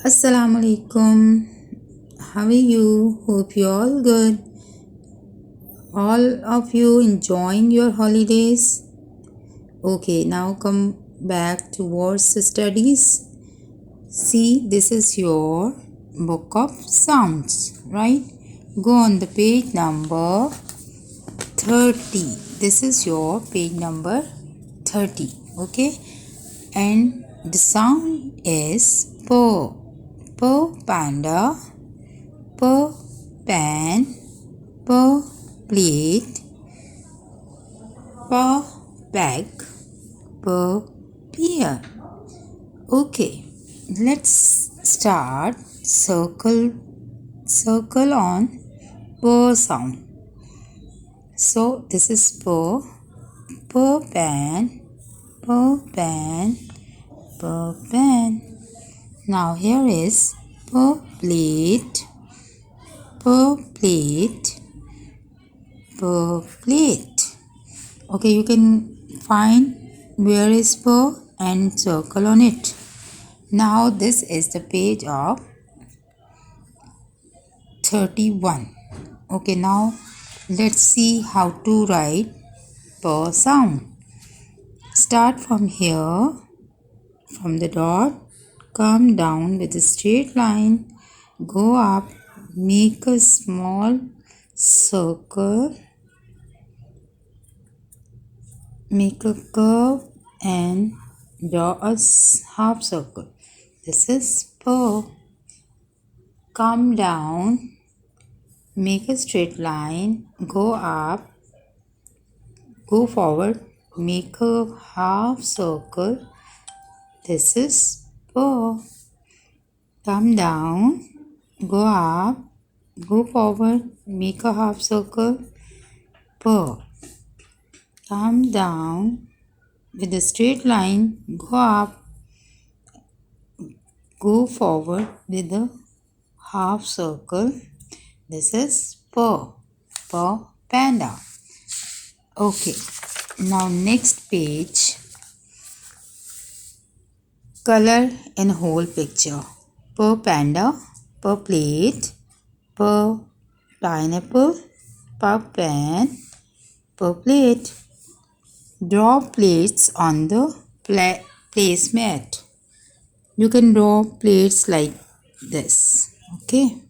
Assalamu alaikum. How are you? Hope you all good. All of you enjoying your holidays. Okay, now come back towards studies. See, this is your book of sounds, right? Go on the page number 30. This is your page number 30. Okay, and the sound is po. Po panda, po pan, po plate, po bag, po pear. Okay, let's start circle on po sound. So this is po pan, po pan, po pan. Now here is po plate, po plate, po plate. Okay, you can find where is po and circle on it. Now this is the page of 31. Okay, now let's see how to write po sound. Start from here, from the dot, come down with a straight line, go up, make a small circle, make a curve and draw a half circle. This is po. Come down, make a straight line, go up, go forward, make a half circle. This is po. Come down, go up, go forward, make a half circle, po. Come down with a straight line, go up, go forward with a half circle. This is po. Po panda. Okay, now next page. Color in whole picture. Po panda, po plate, po pineapple, po pan, po plate. Draw plates on the placemat. You can draw plates like this. Okay.